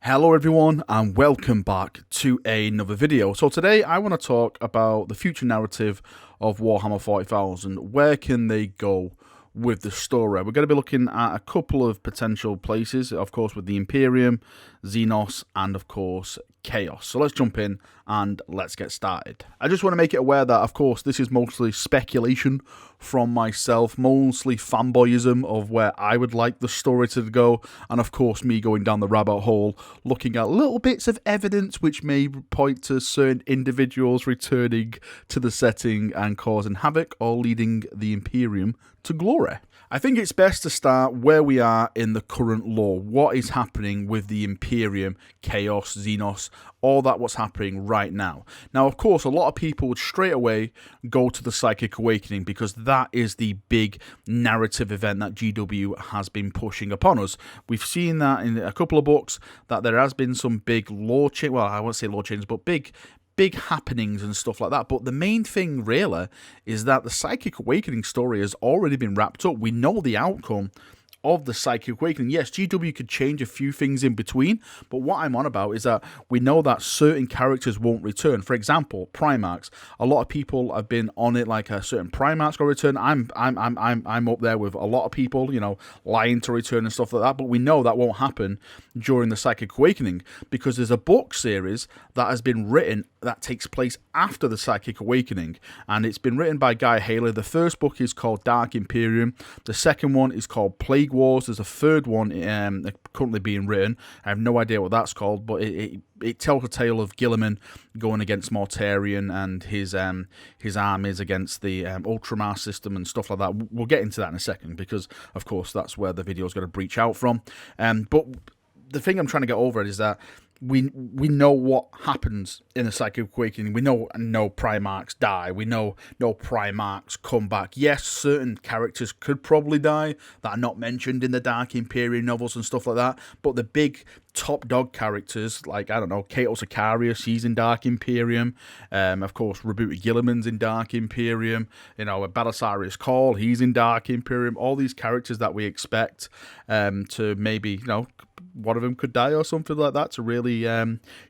Hello everyone and welcome back to another video. So today I want to talk about the future narrative of Warhammer 40,000. Where can they go with the story? We're going to be looking at a couple of potential places, of course with the Imperium, Xenos and of course Chaos. So let's jump in and let's get started. I just want to make it aware that of course this is mostly speculation from myself, mostly fanboyism of where I would like the story to go, and of course me going down the rabbit hole looking at little bits of evidence which may point to certain individuals returning to the setting and causing havoc or leading the Imperium to glory. I think it's best to start where we are in the current lore. What is happening with the Imperium, Chaos, Xenos, all that what's happening right now. Now, of course, a lot of people would straight away go to the Psychic Awakening because that is the big narrative event that GW has been pushing upon us. We've seen that in a couple of books, that there has been some big lore change. Well, I won't say lore changes, but big happenings and stuff like that. But the main thing really is that the Psychic Awakening story has already been wrapped up. We know the outcome of the Psychic Awakening. Yes, GW could change a few things in between, but what I'm on about is that we know that certain characters won't return. For example, Primarchs. A lot of people have been on it like a certain Primarchs going to return. I'm up there with a lot of people, you know, lying to return and stuff like that, but we know that won't happen during the Psychic Awakening because there's a book series that has been written that takes place after the Psychic Awakening, and it's been written by Guy Haley. The first book is called Dark Imperium. The second one is called Plague Wars. There's a third one currently being written. I have no idea what that's called, but it tells a tale of Guilliman going against Mortarion and his armies against the Ultramar system and stuff like that. We'll get into that in a second because, of course, that's where the video is going to breach out from. But the thing I'm trying to get over is that we know what happens in the Psychic Awakening. We know no Primarchs die. We know no Primarchs come back. Yes, certain characters could probably die that are not mentioned in the Dark Imperium novels and stuff like that. But the big top dog characters, like, I don't know, Cato Sicarius, he's in Dark Imperium. Of course, Rebooted Gilliman's in Dark Imperium. You know, Belisarius Call, he's in Dark Imperium. All these characters that we expect to maybe, you know, one of them could die or something like that to really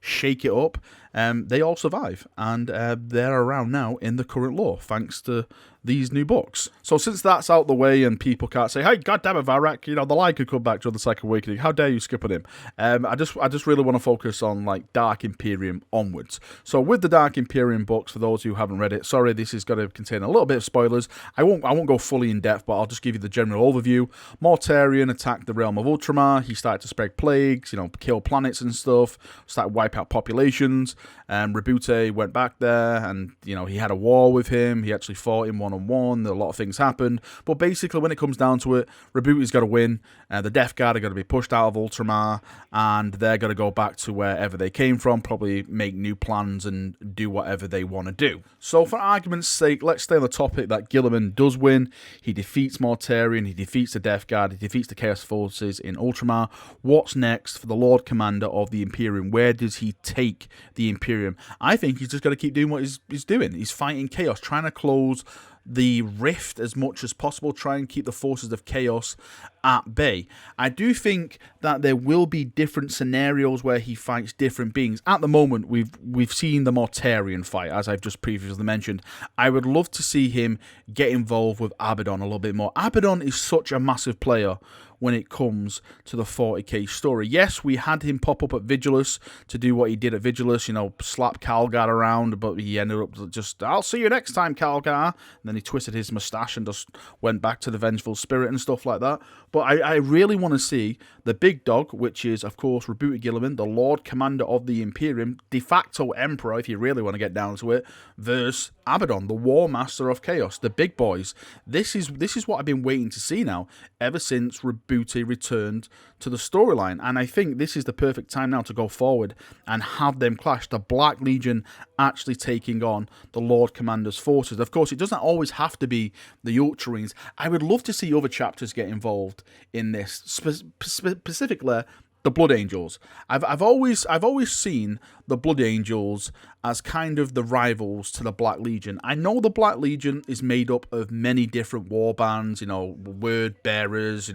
shake it up. They all survive, and they're around now in the current lore, thanks to these new books. So since that's out the way and people can't say, hey, goddammit, Varrak, you know, the line could come back to the Psychic Awakening, how dare you skip on him? I just really want to focus on, like, Dark Imperium onwards. So with the Dark Imperium books, for those who haven't read it, sorry, this is going to contain a little bit of spoilers. I won't go fully in depth, but I'll just give you the general overview. Mortarion attacked the realm of Ultramar. He started to spread plagues, you know, kill planets and stuff, started wipe out populations. Rebute went back there, and, you know, he had a war with him. He actually fought him one-on-one. A lot of things happened, but basically when it comes down to it, Rebute's got to win. The Death Guard are going to be pushed out of Ultramar, and they're going to go back to wherever they came from, probably make new plans and do whatever they want to do. So for argument's sake, let's stay on the topic that Guilliman does win. He defeats Mortarion, he defeats the Death Guard, he defeats the Chaos Forces in Ultramar. What's next for the Lord Commander of the Imperium? Where does he take the Imperium? I think he's just got to keep doing what he's doing. He's fighting Chaos, trying to close the rift as much as possible, try and keep the forces of Chaos at bay. I do think that there will be different scenarios where he fights different beings. At the moment, we've seen the Mortarion fight, as I've just previously mentioned. I would love to see him get involved with Abaddon a little bit more. Abaddon is such a massive player when it comes to the 40k story. Yes, we had him pop up at Vigilus to do what he did at Vigilus, you know, slap Calgar around, but he ended up just, I'll see you next time, Calgar. And then he twisted his moustache and just went back to the Vengeful Spirit and stuff like that. But I really want to see the big dog, which is, of course, Rebooted Guilliman, the Lord Commander of the Imperium, de facto Emperor, if you really want to get down to it, versus Abaddon, the War Master of Chaos, the big boys. This is what I've been waiting to see now, ever since Rebooted returned to the storyline. And I think this is the perfect time now to go forward and have them clash. The Black Legion actually taking on the Lord Commander's forces. Of course, it doesn't always have to be the Ultramarines. I would love to see other chapters get involved in this, specifically The Blood Angels. I've always seen the Blood Angels as kind of the rivals to the Black Legion. I know the Black Legion is made up of many different war bands, word bearers,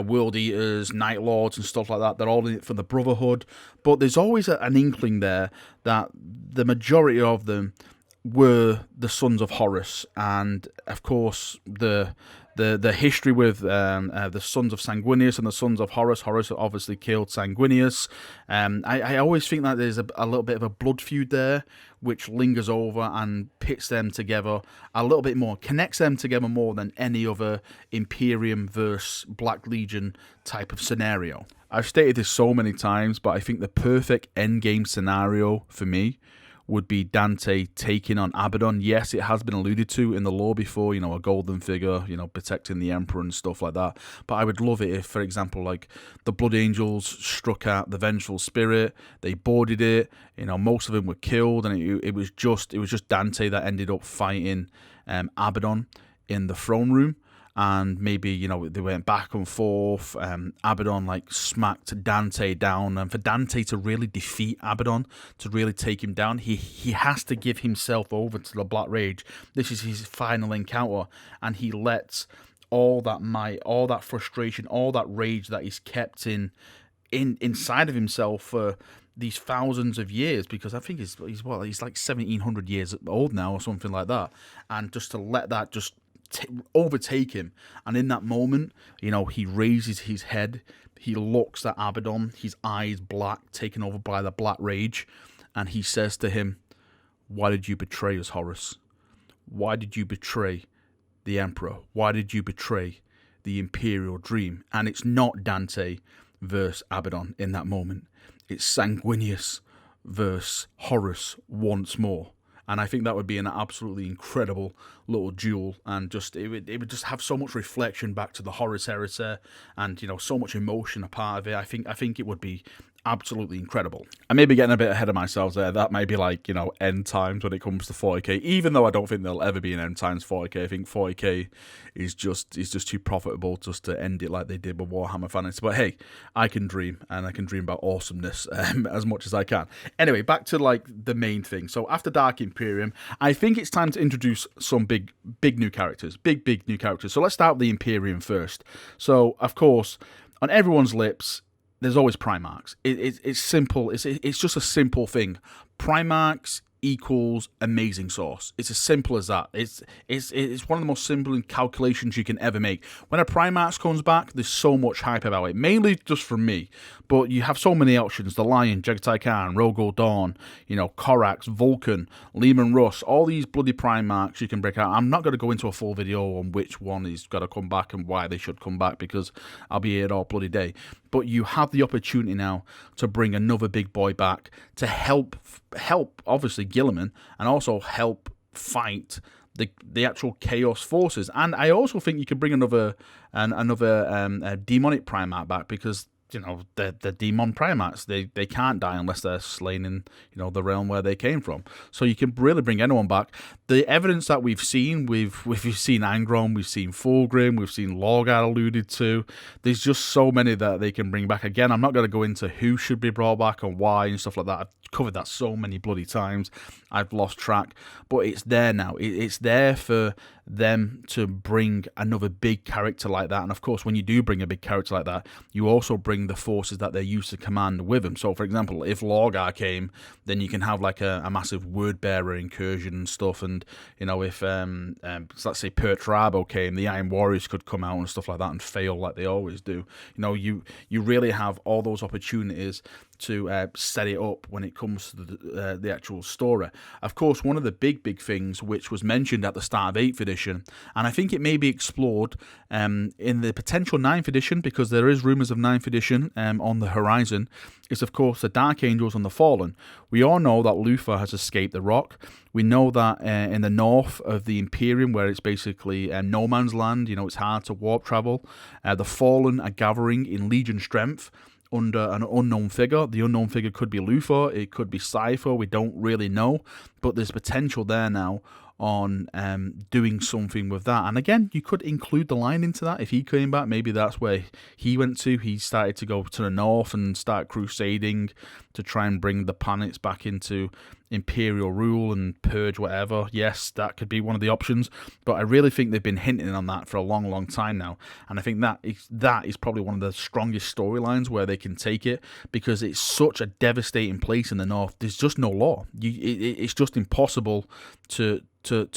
world eaters, night lords, and stuff like that. They're all in it for the Brotherhood, but there's always an inkling there that the majority of them were the sons of Horus, and of course the history with the sons of Sanguinius and the sons of Horus. Horus obviously killed Sanguinius. I always think that there's a little bit of a blood feud there, which lingers over and pits them together a little bit more, connects them together more than any other Imperium versus Black Legion type of scenario. I've stated this so many times, but I think the perfect endgame scenario for me would be Dante taking on Abaddon. Yes, it has been alluded to in the lore before, a golden figure, protecting the Emperor and stuff like that. But I would love it if, for example, like the Blood Angels struck out the Vengeful Spirit, they boarded it, most of them were killed, and it was just Dante that ended up fighting Abaddon in the throne room. And maybe, they went back and forth. Abaddon, smacked Dante down. And for Dante to really defeat Abaddon, to really take him down, he has to give himself over to the Black Rage. This is his final encounter. And he lets all that might, all that frustration, all that rage that he's kept inside of himself for these thousands of years, because I think he's like 1,700 years old now or something like that. And just to let that just overtake him, and in that moment, he raises his head, he looks at Abaddon, his eyes black, taken over by the Black Rage, and he says to him, "Why did you betray us, Horus? Why did you betray the Emperor? Why did you betray the Imperial Dream?" And it's not Dante versus Abaddon in that moment, it's Sanguinius versus Horus once more. And I think that would be an absolutely incredible little duel, and it would just have so much reflection back to the Horus Heresy, and so much emotion a part of it. I think it would be absolutely incredible. I may be getting a bit ahead of myself there. That may be end times when it comes to 40k, even though I don't think there'll ever be an end times 40k. I think 40k is just too profitable just to end it like they did with Warhammer Fantasy. But hey, I can dream, and I can dream about awesomeness as much as I can. Anyway, back to the main thing. So after Dark Imperium, I think it's time to introduce some big new characters. Big new characters. So let's start with the Imperium first. So of course, on everyone's lips, there's always Primarchs. It's simple. It's just a simple thing. Primarchs equals amazing source. It's as simple as that. It's one of the most simple calculations you can ever make. When a Primarchs comes back, there's so much hype about it. Mainly just from me, but you have so many options: the Lion, Jagatai Khan, Rogol Dawn, Korax, Vulcan, Leman Russ, all these bloody Primarchs you can break out. I'm not going to go into a full video on which one is going to come back and why they should come back, because I'll be here all bloody day. But you have the opportunity now to bring another big boy back to help obviously Guilliman, and also help fight the actual Chaos forces. And I also think you could bring another demonic Primarch back, because the demon Primarchs, they can't die unless they're slain in the realm where they came from. So you can really bring anyone back. The evidence that we've seen, we've seen Angron, we've seen Fulgrim, we've seen Lorgar alluded to. There's just so many that they can bring back. Again, I'm not going to go into who should be brought back and why and stuff like that. I've covered that so many bloody times, I've lost track. But it's there now. It's there for them to bring another big character like that. And of course, when you do bring a big character like that, you also bring the forces that they're used to command with them. So for example, if Lorgar came, then you can have a massive word bearer incursion and stuff. And if let's say Perturabo came, the Iron Warriors could come out and stuff like that and fail like they always do. You really have all those opportunities to set it up when it comes to the actual story. Of course, one of the big things which was mentioned at the start of 8th edition, and I think it may be explored in the potential 9th edition, because there is rumours of 9th edition on the horizon, is of course the Dark Angels and the Fallen. We all know that Luthor has escaped the Rock. We know that in the north of the Imperium, where it's basically no man's land, it's hard to warp travel, the Fallen are gathering in Legion strength under an unknown figure. The unknown figure could be Luthor, it could be Cypher, we don't really know, but there's potential there now on doing something with that. And again, you could include the Lion into that if he came back. Maybe that's where he went to. He started to go to the north and start crusading to try and bring the planets back into imperial rule and purge whatever. Yes, that could be one of the options, but I really think they've been hinting on that for a long time now, and I think that is probably one of the strongest storylines where they can take it, because it's such a devastating place in the north. There's just no law. It's just impossible to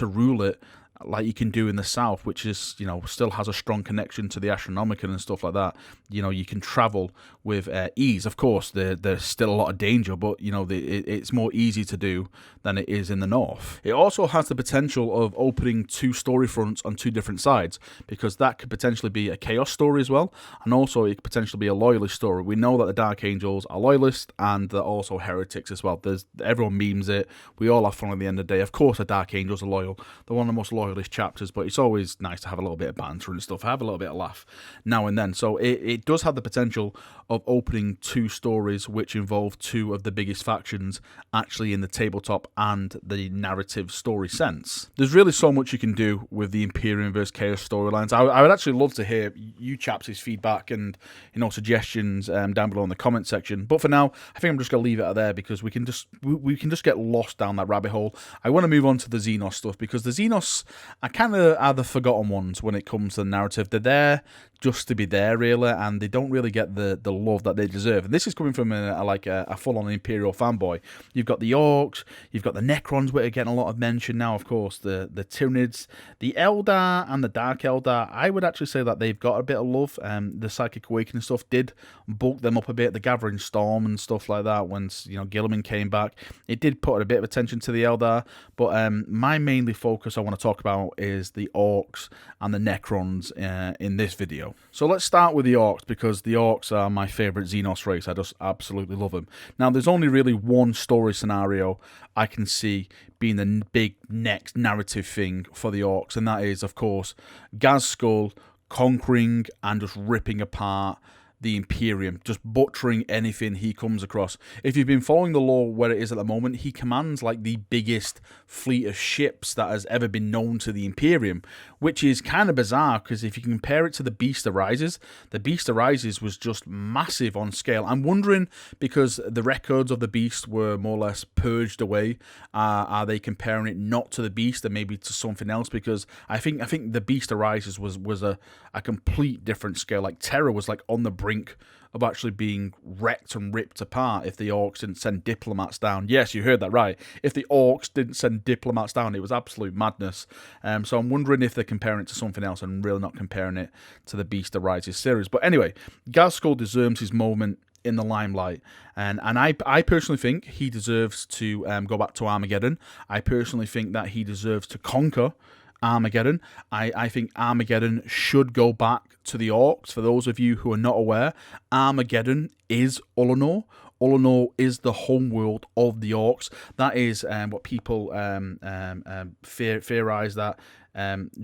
rule it like you can do in the south, which is, still has a strong connection to the Astronomicon and stuff like that. You can travel with ease. Of course, there's still a lot of danger, but it's more easy to do than it is in the north. It also has the potential of opening two story fronts on two different sides, because that could potentially be a chaos story as well, and also it could potentially be a loyalist story. We know that the Dark Angels are loyalists, and they're also heretics as well. Everyone memes it. We all have fun at the end of the day. Of course, the Dark Angels are loyal. They're one of the most loyalist chapters, but it's always nice to have a little bit of banter and stuff, have a little bit of laugh now and then. So it does have the potential of opening two stories which involve two of the biggest factions actually in the tabletop and the narrative story sense. There's really so much you can do with the Imperium versus Chaos storylines. I would actually love to hear you chaps' feedback and suggestions down below in the comment section. But for now, I think I'm just gonna leave it at there, because we can just get lost down that rabbit hole. I want to move on to the Xenos stuff, because the Xenos are kind of the forgotten ones when it comes to the narrative. They're there just to be there, really, and they don't really get the love that they deserve. And this is coming from a full-on Imperial fanboy. You've got the Orks, you've got the Necrons, which are getting a lot of mention now, of course, the Tyranids, the Eldar, and the Dark Eldar. I would actually say that they've got a bit of love. The Psychic Awakening stuff did bulk them up a bit, the Gathering Storm and stuff like that, when Gilliman came back. It did put a bit of attention to the Eldar, but my mainly focus I want to talk about is the Orks and the Necrons in this video. So let's start with the Orks, because the Orks are my favourite Xenos race. I just absolutely love them. Now, there's only really one story scenario I can see being the big next narrative thing for the Orks, and that is, of course, Gazskul conquering and just ripping apart the Imperium, just butchering anything he comes across. If you've been following the lore where it is at the moment, he commands like the biggest fleet of ships that has ever been known to the Imperium, which is kind of bizarre, because if you compare it to the Beast Arises, the Beast Arises was just massive on scale. I'm wondering, because the records of the Beast were more or less purged away, are they comparing it not to the Beast and maybe to something else? Because I think the Beast Arises was a complete different scale. Like, Terror was like on the brink of actually being wrecked and ripped apart if the Orks didn't send diplomats down. Yes, you heard that right. If the Orks didn't send diplomats down, it was absolute madness. So I'm wondering if they're comparing it to something else and really not comparing it to the Beast Arises series. But anyway, Gazskul deserves his moment in the limelight, and I personally think he deserves to go back to Armageddon. I personally think that he deserves to conquer Armageddon. I think Armageddon should go back to the Orks. For those of you who are not aware, Armageddon is Ullanor. Ullanor is the homeworld of the Orks. That is what people theorize that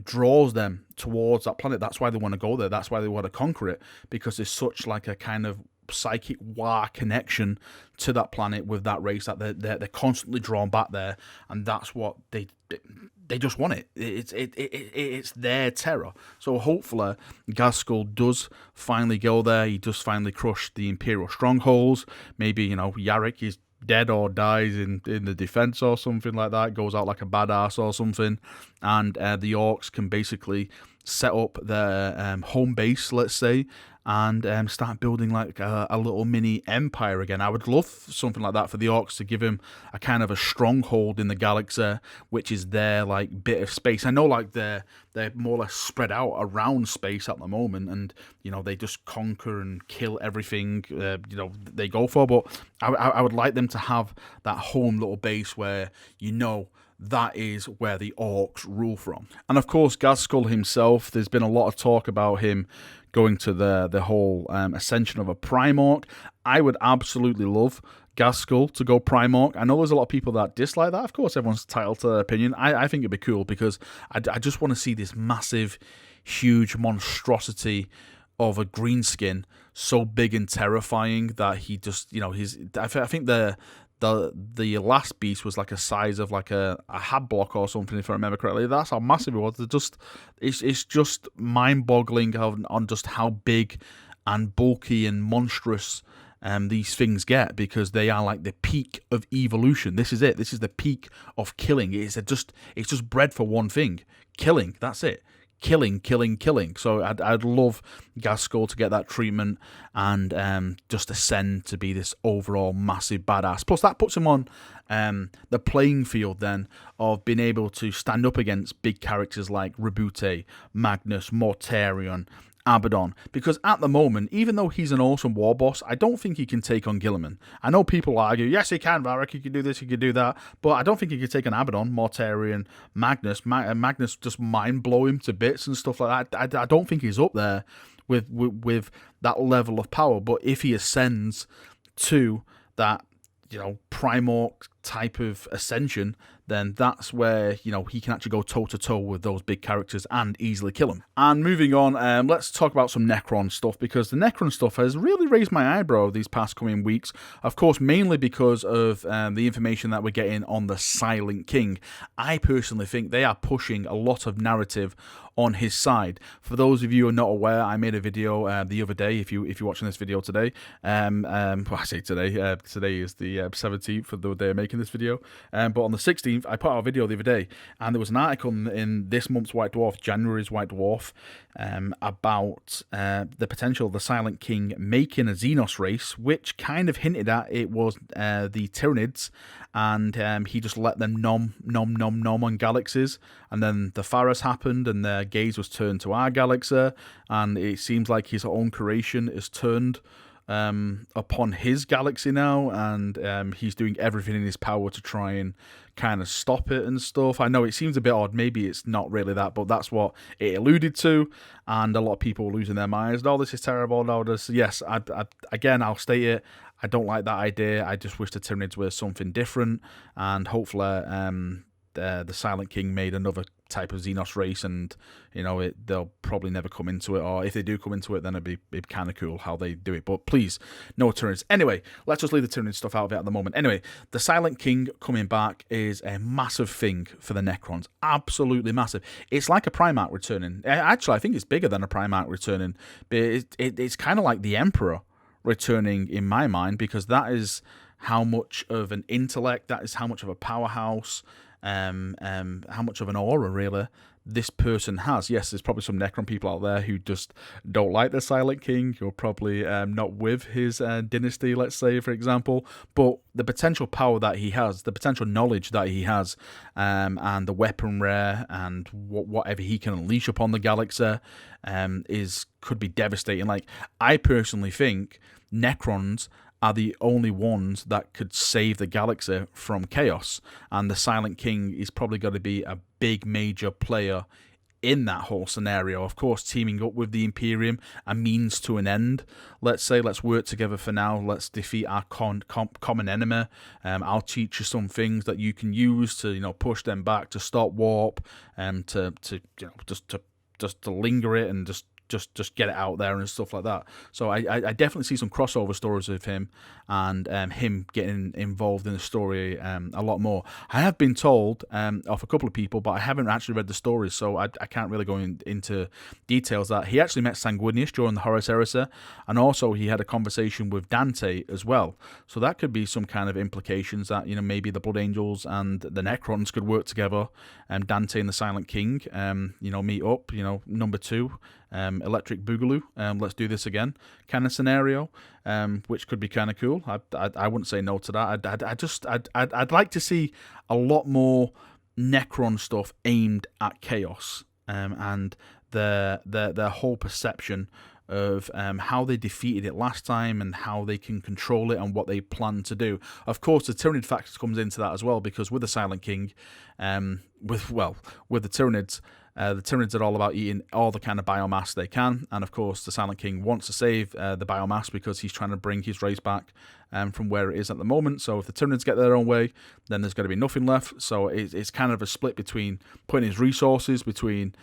draws them towards that planet. That's why they want to go there. That's why they want to conquer it, because there's such like a kind of psychic war connection to that planet with that race, that they're constantly drawn back there, and that's what they just want it. It's their terror. So hopefully Gazskul does finally go there. He does finally crush the Imperial strongholds. Maybe Yarrick is dead or dies in the defense or something like that, goes out like a badass or something, and the Orks can basically set up their home base, let's say, and start building like a little mini empire again. I would love something like that for the Orks, to give him a kind of a stronghold in the galaxy, which is their like bit of space. I know like they're more or less spread out around space at the moment, and they just conquer and kill everything they go for. But I would like them to have that home little base where that is where the Orks rule from. And of course, Gazskul himself, there's been a lot of talk about him going to the whole ascension of a Primarch. I would absolutely love Gazskul to go Primarch. I know there's a lot of people that dislike that. Of course, everyone's entitled to their opinion. I think it'd be cool, because I just want to see this massive, huge monstrosity of a greenskin so big and terrifying that he just, I think the last beast was like a size of like a hat block or something, if I remember correctly. That's how massive it was. It's just mind-boggling on just how big and bulky and monstrous these things get, because they are like the peak of evolution. This is it. This is the peak of killing. It's just bred for one thing: killing. That's it. Killing, killing, killing. So I'd love Gaskell to get that treatment and just ascend to be this overall massive badass. Plus, that puts him on the playing field then of being able to stand up against big characters like Rebute, Magnus, Mortarion, Abaddon, because at the moment, even though he's an awesome war boss, I don't think he can take on Guilliman. I know people argue, yes, he can, Varric, he can do this, he can do that, but I don't think he can take on Abaddon, Mortarion, Magnus. Magnus just mind-blow him to bits and stuff like that. I don't think he's up there with that level of power, but if he ascends to that, Primorc type of ascension, then that's where, he can actually go toe-to-toe with those big characters and easily kill them. And moving on, let's talk about some Necron stuff, because the Necron stuff has really raised my eyebrow these past coming weeks. Of course, mainly because of the information that we're getting on the Silent King. I personally think they are pushing a lot of narrative on his side. For those of you who are not aware, I made a video the other day, if you're watching this video today, well, I say today, today is the 17th of the day of making this video, but on the 16th, I put out a video the other day, and there was an article in this month's White Dwarf, January's White Dwarf, about the potential of the Silent King making a Xenos race, which kind of hinted at it was the Tyranids, and he just let them nom on galaxies, and then the Pharos happened, and their gaze was turned to our galaxy, and it seems like his own creation is turned upon his galaxy now, and he's doing everything in his power to try and kind of stop it and stuff. I know it seems a bit odd, maybe it's not really that, but that's what it alluded to, and a lot of people are losing their minds. No, this is terrible. No, this, yes, again, I'll state it, I don't like that idea. I just wish the Tyranids were something different, and hopefully the Silent King made another type of Xenos race, and they'll probably never come into it, or if they do come into it, then it'd be kind of cool how they do it. But please, no Tyranids. Anyway, let's just leave the Tyranid stuff out of it at the moment. Anyway, the Silent King coming back is a massive thing for the Necrons. Absolutely massive. It's like a Primarch returning. Actually, I think it's bigger than a Primarch returning, but it's kind of like the Emperor returning in my mind, because that is how much of an intellect, that is how much of a powerhouse, how much of an aura really this person has. Yes, there's probably some Necron people out there who just don't like the Silent King, or probably not with his dynasty, let's say, for example, but the potential power that he has, the potential knowledge that he has, and the weapon rare and whatever he can unleash upon the galaxy could be devastating. Like, I personally think Necrons are the only ones that could save the galaxy from chaos, and the Silent King is probably going to be a big major player in that whole scenario. Of course, teaming up with the Imperium, a means to an end. Let's say, let's work together for now, let's defeat our common enemy. I'll teach you some things that you can use to push them back, to stop warp, just to linger it and just get it out there and stuff like that. So I definitely see some crossover stories of him, and him getting involved in the story a lot more. I have been told of a couple of people, but I haven't actually read the stories, so I can't really go into details, that he actually met Sanguinius during the Horus Heresy, and also he had a conversation with Dante as well. So that could be some kind of implications that maybe the Blood Angels and the Necrons could work together, and Dante and the Silent King meet up, number 2. Electric Boogaloo, let's do this again kind of scenario, which could be kind of cool. I wouldn't say no to that. I'd like to see a lot more Necron stuff aimed at chaos, and their whole perception of how they defeated it last time, and how they can control it, and what they plan to do. Of course, the Tyranid factor comes into that as well, because with the Silent King, with the Tyranids, The Tyranids are all about eating all the kind of biomass they can, and of course the Silent King wants to save the biomass because he's trying to bring his race back from where it is at the moment. So if the Tyranids get their own way, then there's going to be nothing left. So it's kind of a split between putting his resources between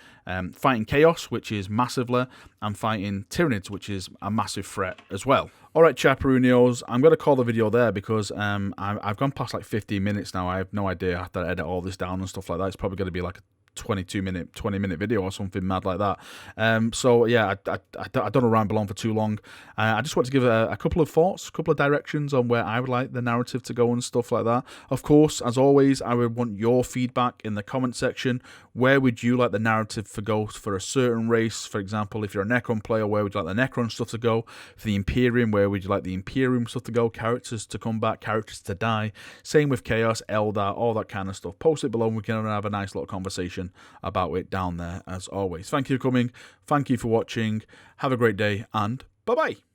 fighting Chaos, which is massively, and fighting Tyranids, which is a massive threat as well. Alright, Chaperoonios, I'm going to call the video there because I've gone past like 15 minutes now. I have no idea. I have to edit all this down and stuff like that. It's probably going to be like a 20-minute video or something mad like that. So yeah, I don't want to ramble on for too long. I just want to give a couple of thoughts, a couple of directions on where I would like the narrative to go and stuff like that. Of course, as always, I would want your feedback in the comment section. Where would you like the narrative to go for a certain race? For example, if you're a Necron player, where would you like the Necron stuff to go? For the Imperium, where would you like the Imperium stuff to go? Characters to come back, characters to die. Same with Chaos, Eldar, all that kind of stuff. Post it below and we can have a nice little conversation about it down there as always. Thank you for coming. Thank you for watching. Have a great day and bye-bye.